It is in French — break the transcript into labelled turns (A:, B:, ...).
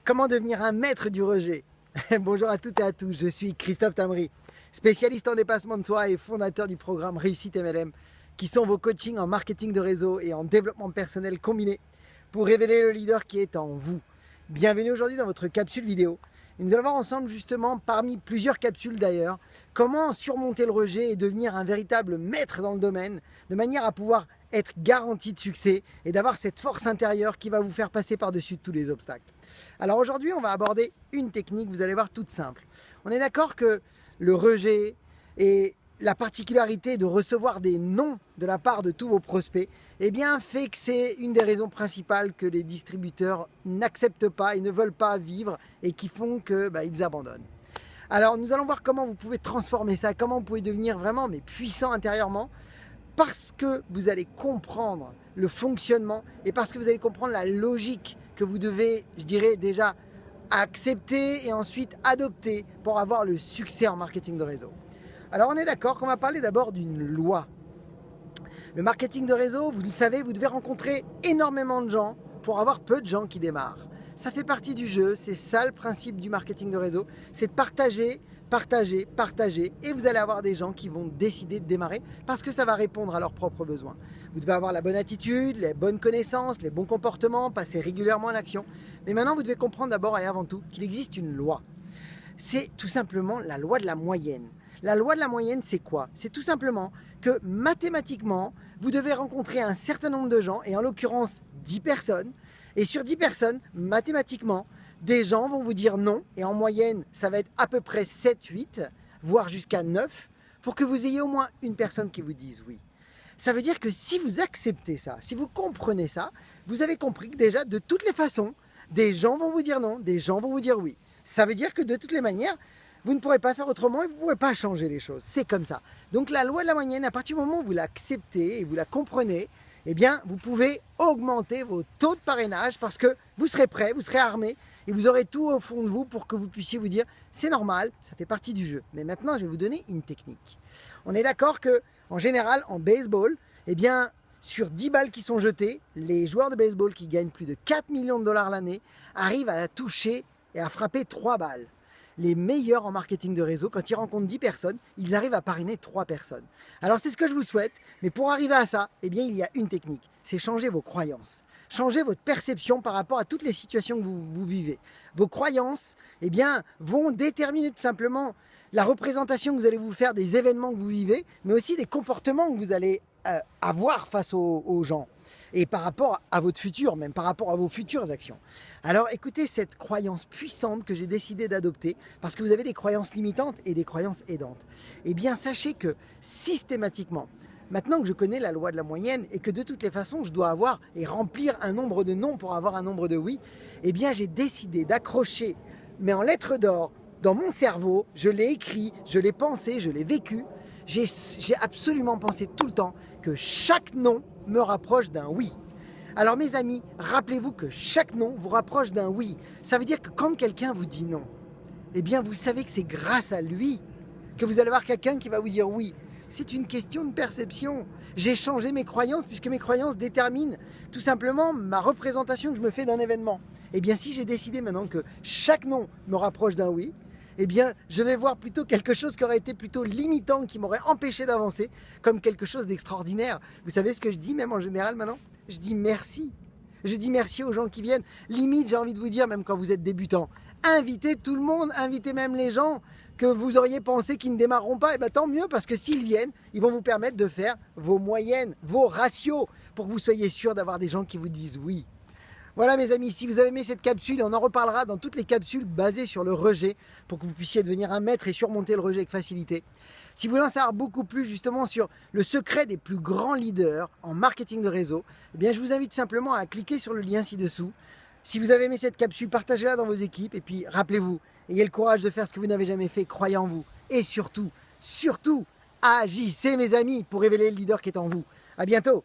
A: Comment devenir un maître du rejet? Bonjour à toutes et à tous, je suis Christophe Tamri, spécialiste en dépassement de soi et fondateur du programme Réussite MLM, qui sont vos coachings en marketing de réseau et en développement personnel combiné pour révéler le leader qui est en vous. Bienvenue aujourd'hui dans votre capsule vidéo. Et nous allons voir ensemble justement, parmi plusieurs capsules d'ailleurs, comment surmonter le rejet et devenir un véritable maître dans le domaine, de manière à pouvoir être garanti de succès et d'avoir cette force intérieure qui va vous faire passer par-dessus tous les obstacles. Alors aujourd'hui, on va aborder une technique, vous allez voir, toute simple. On est d'accord que le rejet et la particularité de recevoir des noms de la part de tous vos prospects, eh bien, fait que c'est une des raisons principales que les distributeurs n'acceptent pas et ne veulent pas vivre et qui font qu'ils abandonnent. Alors, nous allons voir comment vous pouvez transformer ça, comment vous pouvez devenir vraiment puissant intérieurement, parce que vous allez comprendre le fonctionnement et parce que vous allez comprendre la logique que vous devez, je dirais déjà, accepter et ensuite adopter pour avoir le succès en marketing de réseau. Alors on est d'accord qu'on va parler d'abord d'une loi. Le marketing de réseau, vous le savez, vous devez rencontrer énormément de gens pour avoir peu de gens qui démarrent. Ça fait partie du jeu, c'est ça le principe du marketing de réseau, c'est de partager, partager, partager, et vous allez avoir des gens qui vont décider de démarrer parce que ça va répondre à leurs propres besoins. Vous devez avoir la bonne attitude, les bonnes connaissances, les bons comportements, passer régulièrement à l'action. Mais maintenant, vous devez comprendre d'abord et avant tout qu'il existe une loi. C'est tout simplement la loi de la moyenne. La loi de la moyenne, c'est quoi? C'est tout simplement que mathématiquement, vous devez rencontrer un certain nombre de gens, et en l'occurrence 10 personnes, et sur 10 personnes, mathématiquement, des gens vont vous dire non, et en moyenne, ça va être à peu près 7, 8, voire jusqu'à 9, pour que vous ayez au moins une personne qui vous dise oui. Ça veut dire que si vous acceptez ça, si vous comprenez ça, vous avez compris que déjà, de toutes les façons, des gens vont vous dire non, des gens vont vous dire oui. Ça veut dire que de toutes les manières, vous ne pourrez pas faire autrement et vous ne pourrez pas changer les choses. C'est comme ça. Donc la loi de la moyenne, à partir du moment où vous l'acceptez et vous la comprenez, eh bien, vous pouvez augmenter vos taux de parrainage parce que vous serez prêt, vous serez armé et vous aurez tout au fond de vous pour que vous puissiez vous dire c'est normal, ça fait partie du jeu. Mais maintenant, je vais vous donner une technique. On est d'accord que, en général, en baseball, eh bien, sur 10 balles qui sont jetées, les joueurs de baseball qui gagnent plus de 4 millions de dollars l'année arrivent à toucher et à frapper 3 balles. Les meilleurs en marketing de réseau, quand ils rencontrent 10 personnes, ils arrivent à parrainer 3 personnes. Alors c'est ce que je vous souhaite, mais pour arriver à ça, eh bien, il y a une technique, c'est changer vos croyances. Changer votre perception par rapport à toutes les situations que vous vivez. Vos croyances, eh bien, vont déterminer tout simplement la représentation que vous allez vous faire des événements que vous vivez, mais aussi des comportements que vous allez avoir face aux gens. Et par rapport à votre futur, même par rapport à vos futures actions. Alors écoutez cette croyance puissante que j'ai décidé d'adopter, parce que vous avez des croyances limitantes et des croyances aidantes. Eh bien sachez que systématiquement, maintenant que je connais la loi de la moyenne et que de toutes les façons je dois avoir et remplir un nombre de non pour avoir un nombre de oui, eh bien j'ai décidé d'accrocher, mais en lettres d'or, dans mon cerveau, je l'ai écrit, je l'ai pensé, je l'ai vécu, j'ai absolument pensé tout le temps que chaque non me rapproche d'un oui. Alors mes amis, rappelez-vous que chaque non vous rapproche d'un oui. Ça veut dire que quand quelqu'un vous dit non, eh bien vous savez que c'est grâce à lui que vous allez avoir quelqu'un qui va vous dire oui. C'est une question de perception. J'ai changé mes croyances puisque mes croyances déterminent tout simplement ma représentation que je me fais d'un événement. Eh bien si j'ai décidé maintenant que chaque non me rapproche d'un oui, eh bien, je vais voir plutôt quelque chose qui aurait été plutôt limitant, qui m'aurait empêché d'avancer, comme quelque chose d'extraordinaire. Vous savez ce que je dis même en général maintenant? Je dis merci. Je dis merci aux gens qui viennent. Limite, j'ai envie de vous dire, même quand vous êtes débutant, invitez tout le monde, invitez même les gens que vous auriez pensé qu'ils ne démarreront pas. Et bien tant mieux, parce que s'ils viennent, ils vont vous permettre de faire vos moyennes, vos ratios, pour que vous soyez sûr d'avoir des gens qui vous disent oui. Voilà mes amis, si vous avez aimé cette capsule, on en reparlera dans toutes les capsules basées sur le rejet pour que vous puissiez devenir un maître et surmonter le rejet avec facilité. Si vous voulez en savoir beaucoup plus justement sur le secret des plus grands leaders en marketing de réseau, eh bien je vous invite simplement à cliquer sur le lien ci-dessous. Si vous avez aimé cette capsule, partagez-la dans vos équipes et puis rappelez-vous, ayez le courage de faire ce que vous n'avez jamais fait, croyez en vous et surtout, agissez mes amis pour révéler le leader qui est en vous. À bientôt.